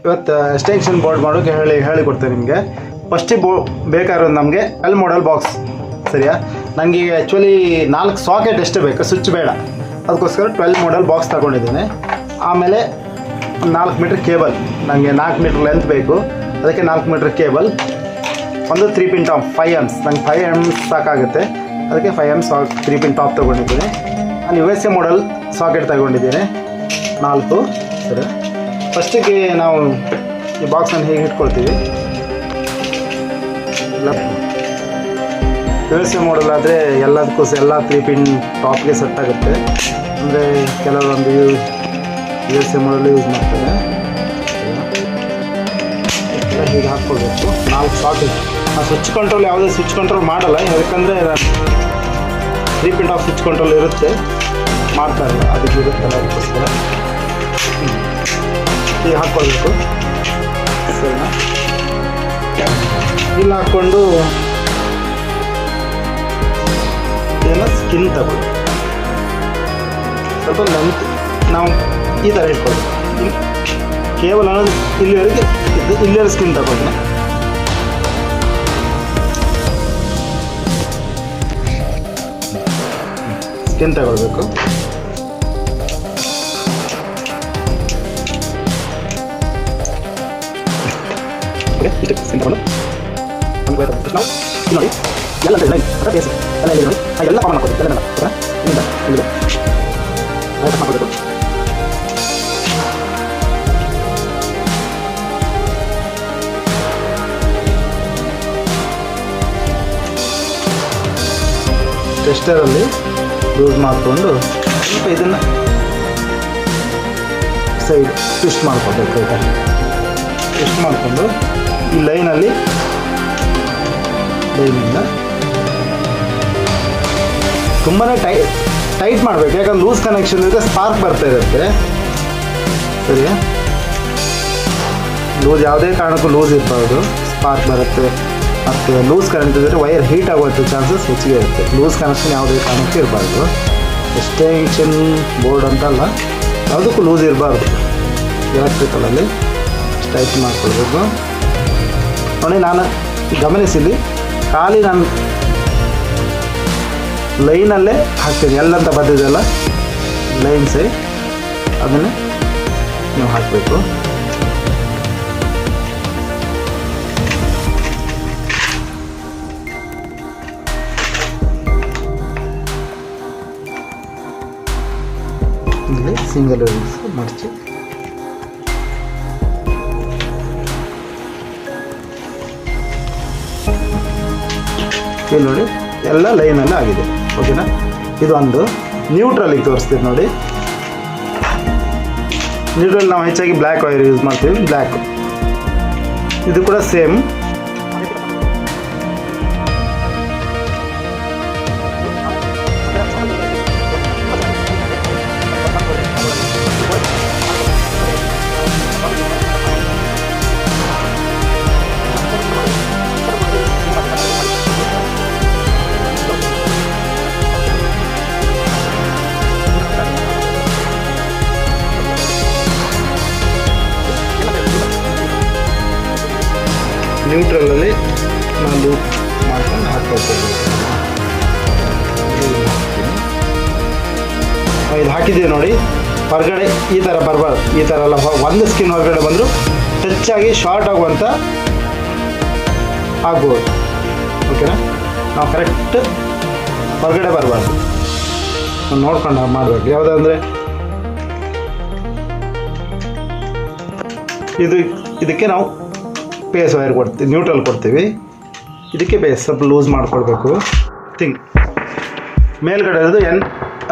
ಇವತ್ತು extension board ಮಾಡೋಕ್ಕೆ ಹೇಳಿಕೊಡ್ತೇನೆ ನಿಮಗೆ. ಫಸ್ಟಿಗೆ ಬೇಕಾಗಿರೋದು ನಮಗೆ ಎಲ್ ಮಾಡೆಲ್ ಬಾಕ್ಸ್, ಸರಿಯಾ? ನನಗೆ ಆ್ಯಕ್ಚುಲಿ 4 ಸಾಕೆಟ್ ಎಷ್ಟೇ ಬೇಕು, ಸ್ವಿಚ್ ಬೇಡ, ಅದಕ್ಕೋಸ್ಕರ 12 ಮಾಡೆಲ್ ಬಾಕ್ಸ್ ತಗೊಂಡಿದ್ದೇನೆ. ಆಮೇಲೆ 4 ಮೀಟ್ರ್ ಕೇಬಲ್, ನನಗೆ 4 ಮೀಟ್ರ್ ಲೆಂತ್ ಬೇಕು, ಅದಕ್ಕೆ 4 ಮೀಟ್ರ್ ಕೇಬಲ್. ಒಂದು 3 ಪಿನ್ ಟಾಪ್ 5 amps, ನಂಗೆ 5 amps ಸಾಕಾಗುತ್ತೆ, ಅದಕ್ಕೆ 5 amps 3 ಪಿನ್ ಟಾಪ್ ತೊಗೊಂಡಿದ್ದೀನಿ. ನಾನು USA ಮಾಡೆಲ್ ಸಾಕೆಟ್ ತಗೊಂಡಿದ್ದೀನಿ 4, ಸರಿ. ಫಸ್ಟಿಗೆ ನಾವು ಈ ಬಾಕ್ಸನ್ನು ಹೇಗೆ ಇಟ್ಕೊಳ್ತೀವಿ, USA ಮಾಡೆಲ್ ಆದರೆ ಎಲ್ಲದಕ್ಕೂ ಎಲ್ಲ 3 ಪಿನ್ ಟಾಪ್ಗೆ ಸೆಟ್ ಆಗುತ್ತೆ. ಅಂದರೆ ಕೆಲವೊಂದು USA ಮಾಡೆಲ್ ಯೂಸ್ ಮಾಡ್ತಾರೆ. ಎಲ್ಲ ಹೀಗೆ ಹಾಕ್ಕೊಳ್ಬೇಕು. 4 ಸಾಕೆಟ್. ಆ ಸ್ವಿಚ್ ಕಂಟ್ರೋಲ್ ಯಾವುದೇ ಸ್ವಿಚ್ ಕಂಟ್ರೋಲ್ ಮಾಡಲ್ಲ, ಯಾಕಂದರೆ 3 ಪಿನ್ ಟಾಪ್ ಸ್ವಿಚ್ ಕಂಟ್ರೋಲ್ ಇರುತ್ತೆ, ಮಾಡ್ತಾರಲ್ಲ ಅದಕ್ಕೆ ಇರುತ್ತಲ್ಲ, ಅದಕ್ಕೋಸ್ಕರ ಹೀಗೆ ಹಾಕ್ಕೊಳ್ಬೇಕು, ಸರಿನಾ? ಇಲ್ಲಿ ಹಾಕ್ಕೊಂಡು ಇದನ್ನು ಸ್ಕಿನ್ ತಗೊಳ್ಳಿ, ಸ್ವಲ್ಪ ಲೆಂತ್ ನಾವು ಈ ಥರ ಇಟ್ಕೊಳ್ಳಿ. ಕೇವಲ ಅನ್ನೋದು ಇಲ್ಲಿವರೆಗೆ ಇಲ್ಲಿವರೆಗೆ ಸ್ಕಿನ್ ತಗೊಳ್ತೀನಿ. ಸ್ಕಿನ್ ತಗೊಳ್ಬೇಕು. ನೋಡಿ ಎಲ್ಲ ಲೈನ್ ಬೇಸ್ ಎಲ್ಲ ಇಲ್ಲಿ ನೋಡಿ, ಎಲ್ಲ ಫಾರ್ಮ್ ಮಾಡ್ಕೊಬೇಕು, ಎಲ್ಲ ಇಲ್ಲಿಂದ ಮಾಡ್ಕೋಬೇಕು. ಟೆಸ್ಟರಲ್ಲಿ ಯೂಸ್ ಮಾಡಿಕೊಂಡು ಸ್ವಲ್ಪ ಇದನ್ನು ಸೈಡ್ ಟ್ವಿಸ್ಟ್ ಮಾಡ್ಕೋಬೇಕು. ಆಯಿತಾ? ಟ್ವಿಸ್ಟ್ ಮಾಡಿಕೊಂಡು ಈ ಲೈನಿಂದ ತುಂಬಾ ಟೈಟ್ ಮಾಡಬೇಕು, ಯಾಕಂದ್ರೆ ಲೂಸ್ ಕನೆಕ್ಷನ್ ಇರುತ್ತೆ, ಸ್ಪಾರ್ಕ್ ಬರ್ತಾ ಇರುತ್ತೆ, ಸರಿಯಾ? ಲೂಸ್ ಯಾವುದೇ ಕಾರಣಕ್ಕೂ ಲೂಸ್ ಇರಬಾರ್ದು, ಸ್ಪಾರ್ಕ್ ಬರುತ್ತೆ. ಮತ್ತು ಲೂಸ್ ಕರೆಂಟ್ ಇದ್ದರೆ ವೈರ್ ಹೀಟ್ ಆಗುವಂಥ ಚಾನ್ಸಸ್ ಹೆಚ್ಚಿಗೆ ಇರುತ್ತೆ. ಲೂಸ್ ಕನೆಕ್ಷನ್ ಯಾವುದೇ ಕಾರಣಕ್ಕೂ ಇರಬಾರ್ದು. ಎಕ್ಸ್ಟೆನ್ಷನ್ ಬೋರ್ಡ್ ಅಂತಲ್ಲ, ಯಾವುದಕ್ಕೂ ಲೂಸ್ ಇರಬಾರ್ದು. ಎಲೆಕ್ಟ್ರಿಕಲಲ್ಲಿ ಟೈಟ್ ಮಾಡ್ಕೊಳ್ಬೇಕು. ನೋಡಿ, ನಾನು ಗಮನಿಸಿಲಿ ಖಾಲಿ ನಾನು ಲೈನಲ್ಲೇ ಹಾಕ್ತೀನಿ, ಎಲ್ಲಂತ ಬಂದಿದೆಯಲ್ಲ ಲೈನ್ ಸೈಡ್, ಅದನ್ನೇ ನೀವು ಹಾಕಬೇಕು. ಇಲ್ಲಿ ಸಿಂಗಲ್ ರಿಂಗ್ಸ್ ಮಡಚಿ ಇಲ್ಲಿ ನೋಡಿ, ಎಲ್ಲ ಲೈನಲ್ಲಿ ಆಗಿದೆ. ಓಕೆನಾ? ಇದೊಂದು ನ್ಯೂಟ್ರಲಿಗೆ ತೋರಿಸ್ತೀವಿ ನೋಡಿ. ನ್ಯೂಟ್ರಲ್ ನಾವು ಹೆಚ್ಚಾಗಿ ಬ್ಲ್ಯಾಕ್ ವೈರ್ ಯೂಸ್ ಮಾಡ್ತೀವಿ, ಬ್ಲ್ಯಾಕ್. ಇದು ಕೂಡ ಸೇಮ್. ನ್ಯೂಟ್ರಲಲ್ಲಿ ನಾನು ಲೂಪ್ ಮಾಡ್ಕೊಂಡು ಹಾಕ್ಕೊಳ್ತೇನೆ. ಇದು ಹಾಕಿದ್ದೀವಿ ನೋಡಿ, ಹೊರಗಡೆ ಈ ಥರ ಬರಬಾರ್ದು, ಈ ಥರ ಎಲ್ಲ ಒಂದು ಸ್ಕಿನ್ ಹೊರಗಡೆ ಬಂದರೂ ಟಚ್ ಆಗಿ ಶಾರ್ಟ್ ಆಗುವಂಥ ಆಗ್ಬೋದು. ಓಕೆನಾ? ನಾವು ಕರೆಕ್ಟ್ ಹೊರಗಡೆ ಬರಬಾರ್ದು, ನೋಡ್ಕೊಂಡು ಮಾಡಬೇಕು. ಯಾವುದಂದರೆ ಇದಕ್ಕೆ ನಾವು ಬೇಸ್ ವೈರ್ ಕೊಡ್ತೀವಿ, ನ್ಯೂಟ್ರಲ್ ಕೊಡ್ತೀವಿ. ಇದಕ್ಕೆ ಬೇಸ್ ಸ್ವಲ್ಪ ಲೂಸ್ ಮಾಡಿಕೊಡ್ಬೇಕು. ಮೇಲ್ಗಡೆ ಇರೋದು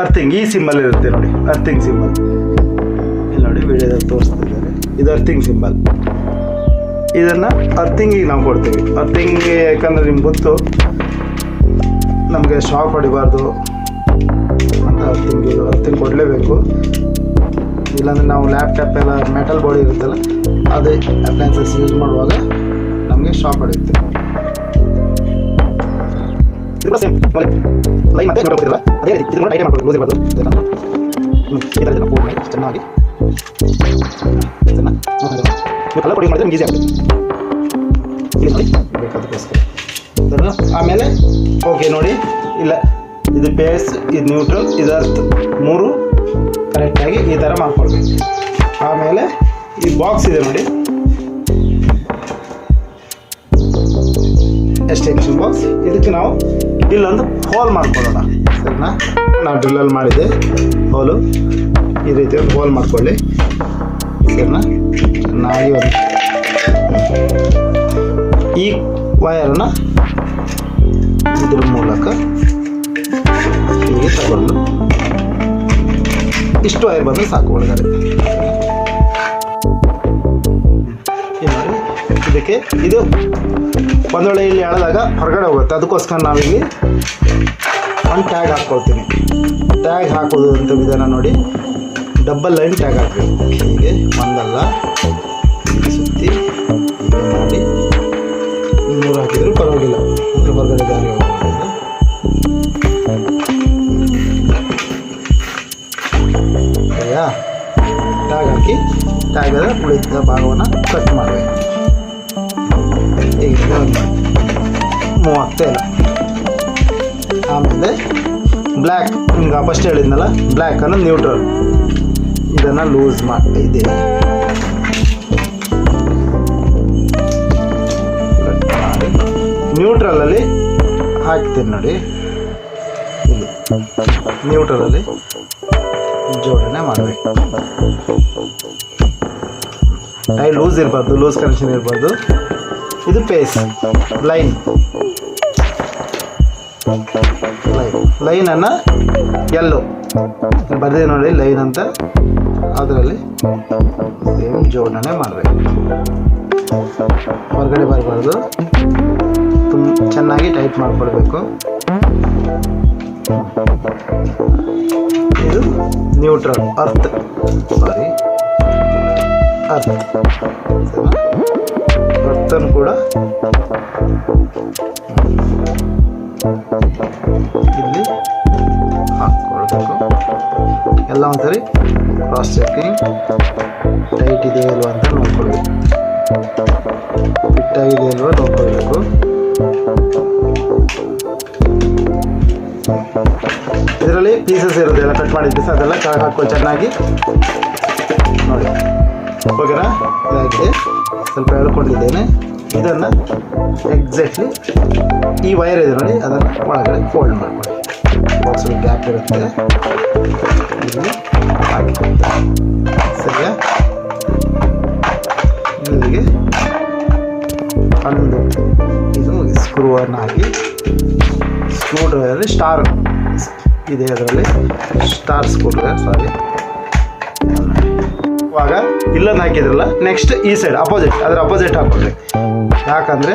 ಅರ್ಥಿಂಗ್, ಈ ಸಿಂಬಲ್ ಇರುತ್ತೆ ನೋಡಿ, ಅರ್ಥಿಂಗ್ ಸಿಂಬಲ್. ಇಲ್ಲಿ ನೋಡಿ ವಿಡಿಯೋದಲ್ಲಿ ತೋರಿಸ್ತಿದ್ದಾರೆ, ಇದು ಅರ್ಥಿಂಗ್ ಸಿಂಬಲ್. ಇದನ್ನು ಅರ್ಥಿಂಗಿಗೆ ನಾವು ಕೊಡ್ತೀವಿ. ಅರ್ಥಿಂಗ್ಗೆ ಯಾಕಂದರೆ ನಿಮ್ಗೆ ಗೊತ್ತು, ನಮಗೆ ಶಾಕ್ ಹೊಡಿಬಾರ್ದು ಅಂತ ಅರ್ಥಿಂಗ್ ಕೊಡಲೇಬೇಕು. ಇಲ್ಲಾಂದರೆ ನಾವು ಲ್ಯಾಪ್ಟಾಪ್ ಎಲ್ಲ ಮೆಟಲ್ ಬಾಡಿ ಇರುತ್ತಲ್ಲ, ಅದೇ ಅಪ್ಲೈನ್ಸಸ್ ಯೂಸ್ ಮಾಡುವಾಗ ನಮಗೆ ಶಾಕ್ ಹೊಡೆಯುತ್ತೆ. ಲೈನ್ ಮತ್ತೆ ನೋಡ್ತಿರಲ್ಲ, ಅದೇ ರೀತಿ ಇದನ್ನು ಟೈಟ್ ಮಾಡ್ಕೊಳ್ಳಿ, ಲೂಸ್ ಇರಬಾರ್ದು. ಈ ಥರ ಬೋರ್ಡ್ ಮೇಲೆ ಚೆನ್ನಾಗಿ ನೀವು ಕಲರ್ ಕೊಡಿ ಮಾಡಿದ್ರೆ ನಿಮ್ಗೆ ಈಸಿ ಆಗುತ್ತೆ ಇಲ್ಲಿ ನೋಡಿ ಬೇಕಾದಕ್ಕೋಸ್ಕರ. ಆಮೇಲೆ ಓಕೆ ನೋಡಿ, ಇಲ್ಲ ಇದು ಬೇಸ್, ಇದು ನ್ಯೂಟ್ರಲ್, ಇದು ಅರ್ತ್, ಮೂರು ಕರೆಕ್ಟಾಗಿ ಈ ಥರ ಮಾಡ್ಕೊಳ್ಬೇಕು. ಆಮೇಲೆ ಈ ಬಾಕ್ಸ್ ಇದೆ ನೋಡಿ, ಎಕ್ಸ್ಟೆನ್ಷನ್ ಬಾಕ್ಸ್, ಇದಕ್ಕೆ ನಾವು ಇಲ್ಲೊಂದು ಹೋಲ್ ಮಾಡ್ಕೊಳ್ಳೋಣ ಸರಿನಾ. ನಾವು ಡ್ರಿಲ್ಲಲ್ಲಿ ಮಾಡಿದ್ದೆ ಹೋಲು, ಈ ರೀತಿ ಒಂದು ಹೋಲ್ ಮಾಡ್ಕೊಳ್ಳಿ ಸರಿನಾ. ಚೆನ್ನಾಗಿ ಒಂದು ಈ ವಯರನ್ನು ಇದ್ರ ಮೂಲಕ ಹೀಗೆ ತಗೊಂಡು ಇಷ್ಟು ವೈರ್ ಬಂದು ಸಾಕು ಒಳಗಡೆ. ನೋಡಿ ಇದಕ್ಕೆ ಇದು ಒಂದು ವೇಳೆ ಇಲ್ಲಿ ಎಳೆದಾಗ ಹೊರಗಡೆ ಹೋಗುತ್ತೆ, ಅದಕ್ಕೋಸ್ಕರ ನಾವಿಲ್ಲಿ ಒಂದು ಟ್ಯಾಗ್ ಹಾಕ್ಕೊಳ್ತೀನಿ. ಟ್ಯಾಗ್ ಹಾಕೋದು ಅಂತ ವಿಧಾನ ನೋಡಿ, ಡಬಲ್ ಲೈನ್ ಟ್ಯಾಗ್ ಹಾಕಬೇಕು. ಹೀಗೆ ಒಂದಲ್ಲ ಸುತ್ತಿ ಹೀಗೆ ಮಾಡಿ ಮೂರು ಹಾಕಿದರೂ ಪರವಾಗಿಲ್ಲ, ಅದ್ರ ಹೊರಗಡೆ ದಾರಿ ಹೋಗೋದ್ರಿಂದ ಸರಿಯಾ. ಟ್ಯಾಗ್ ಹಾಕಿ ಟ್ಯಾಗದ ಉಳಿದ ಭಾಗವನ್ನು ಕಟ್ ಮಾಡಬೇಕು. ಈಗ ಮೂವ್ ಆಗ್ತಾ ಇಲ್ಲ. ಆಮೇಲೆ ಬ್ಲ್ಯಾಕ್, ನಿಮ್ಗೆ ಫಸ್ಟ್ ಹೇಳಿದ್ನಲ್ಲ ಬ್ಲ್ಯಾಕ್ ಅನ್ನೋದು ನ್ಯೂಟ್ರಲ್, ಇದನ್ನು ಲೂಸ್ ಮಾಡ್ತಾ ಇದ್ದೀನಿ. ನ್ಯೂಟ್ರಲಲ್ಲಿ ಹಾಕ್ತೀನಿ ನೋಡಿ, ಇಲ್ಲಿ ನ್ಯೂಟ್ರಲಲ್ಲಿ ಜೋಡಣೆ ಮಾಡಬೇಕು. ಟೈ ಲೂಸ್ ಇರಬಾರ್ದು, ಲೂಸ್ ಕನೆಕ್ಷನ್ ಇರಬಾರ್ದು. ಇದು ಪೇಸ್ ಲೈನ್, ಲೈನನ್ನು ಎಲ್ಲೋ ಬರ್ದೇ ನೋಡಿ ಲೈನ್ ಅಂತ, ಅದರಲ್ಲಿ ಸೇಮ್ ಜೋಡಣೆ ಮಾಡಬೇಕು. ಹೊರಗಡೆ ಬರಬಾರ್ದು, ಚೆನ್ನಾಗಿ ಟೈಟ್ ಮಾಡಿಕೊಡ್ಬೇಕು. ಇದು ನ್ಯೂಟ್ರಲ್ ಅರ್ತ್, ಸಾರಿ ಅರ್ಥನ್ನು ಕೂಡ ಇಲ್ಲಿ ಹಾಕ್ಕೊಳ್ಬೇಕು. ಎಲ್ಲ ಒಂದ್ಸರಿ ಕ್ರಾಸ್ ಚೆಕಿಂಗ್ ಟೈಟ್ ಇದೆ ಇಲ್ವಾ ಅಂತ ನೋಡ್ಕೊಳ್ಬೇಕು, ಫಿಟ್ಟಾಗಿದೆ ಇಲ್ವಾ ನೋಡ್ಕೊಳ್ಬೇಕು. ಇದರಲ್ಲಿ ಪೀಸಸ್ ಇರುತ್ತೆ, ಎಲ್ಲ ಕಟ್ ಮಾಡಿದ ಪೀಸ್ ಅದೆಲ್ಲ ಕೆಳಗೆ ಹಾಕೋ ಚೆನ್ನಾಗಿ ನೋಡಿ. ಓಕೆನಾ, ಇದಾಗಿದೆ. ಸ್ವಲ್ಪ ಹೇಳ್ಕೊಂಡಿದ್ದೇನೆ. ಇದನ್ನು ಎಕ್ಸಾಕ್ಟ್ಲಿ ಈ ವೈರ್ ಇದೆ ನೋಡಿ, ಅದನ್ನು ಒಳಗಡೆ ಫೋಲ್ಡ್ ಮಾಡ್ಕೊಳ್ಳಿ. ಬಾಕ್ಸಲ್ಲಿ ಗ್ಯಾಪ್ ಇರುತ್ತೆ, ಇಲ್ಲಿ ಹಾಕಿ ಸರಿಯಾ. ಇಲ್ಲಿಗೆ ಒಂದು ಇದು ಸ್ಕ್ರೂವನ್ನು ಹಾಕಿ, ಸ್ಕ್ರೂ ಡ್ರೈವರಲ್ಲಿ ಸ್ಟಾರ್ ಇದೆ, ಅದರಲ್ಲಿ ಸ್ಟಾರ್ ಸ್ಕ್ರೂ ಡ್ರೈವರ್, ಸಾರಿ. ಇವಾಗ ಇಲ್ಲೊಂದು ಹಾಕಿದ್ರಲ್ಲ, ನೆಕ್ಸ್ಟ್ ಈ ಸೈಡ್ ಅಪೋಸಿಟ್, ಅದರ ಅಪೋಸಿಟ್ ಹಾಕ್ಕೊಳ್ರಿ. ಯಾಕಂದರೆ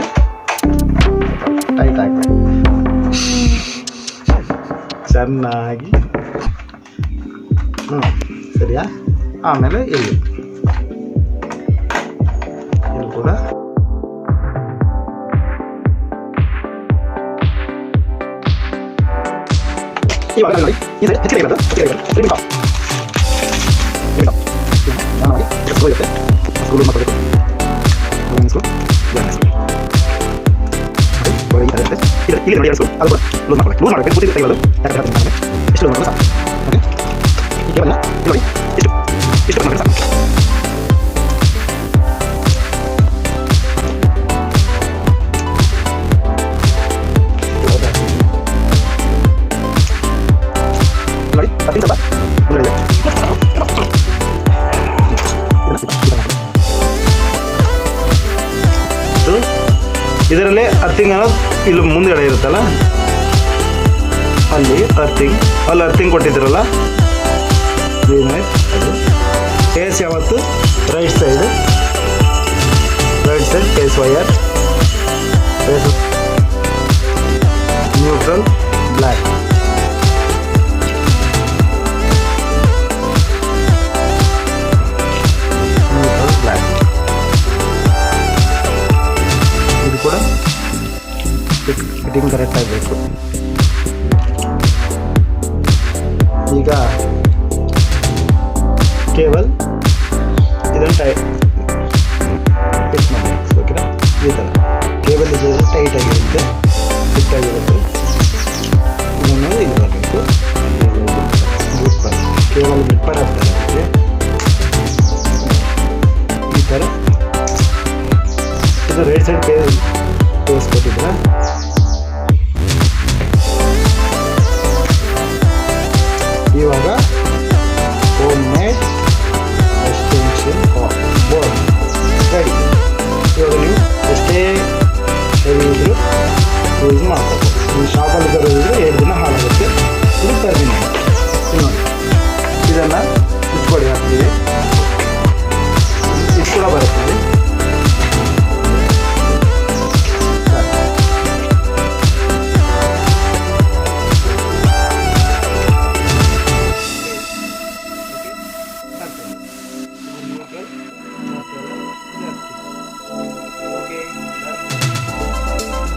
ಟೈಟ್ ಹಾಕಿ ಚೆನ್ನಾಗಿ ಸರಿಯಾ. ಆಮೇಲೆ ಇಲ್ಲಿ ಕೂಡ ಇವಾಗ ನೋಡಿ, ಇದು ಹೆಚ್ಚಿಗೆ ಇರೋದು ಇರುತ್ತೆ, ಸ್ಕೂಲ್ ಮಾಡ್ಕೋಬೇಕು. ಇಲ್ಲಿ ನೋಡಿ ಸ್ಕೂಲ್, ಅದು ಲೂಸ್ ಮಾಡ್ಕೊಳ್ಳಿ, ಲೂಸ್ ಮಾಡಬೇಕು, ಕೂತಿ ತೆಗೆಯೋದು ಎಷ್ಟು ಲೂಸ್ ಮಾಡೋದು ಸಾಕು. ಓಕೆ, ಇವೆಲ್ಲ ನೋಡಿ ಇಷ್ಟು ಮಾಡಿ ಸಾಕು. ನೋಡಿ ಅತ್ಯಂತ ಇದರಲ್ಲಿ ಅರ್ಥಿಂಗ್ ಅನ್ನೋದು ಇಲ್ಲಿ ಮುಂದ್ಗಡೆ ಇರುತ್ತಲ್ಲ, ಅಲ್ಲಿ ಅರ್ಥಿಂಗ್ ಕೊಟ್ಟಿದ್ರಲ್ಲ, ಅದು ಕೇಸ್ ಯಾವತ್ತು right side case wire, case neutral black. ಇದು ಕೂಡ ಫಿಟ್ಟಿಂಗ್ ಕರೆಕ್ಟ್ ಆಗಬೇಕು. ಈಗ ಕೇಬಲ್ ಇದನ್ನು ಸರ್. ಇದು ರೈಟ್ ಸೈಡ್ ಪೇಸ್ ಕೊಟ್ಟಿದ್ರೆ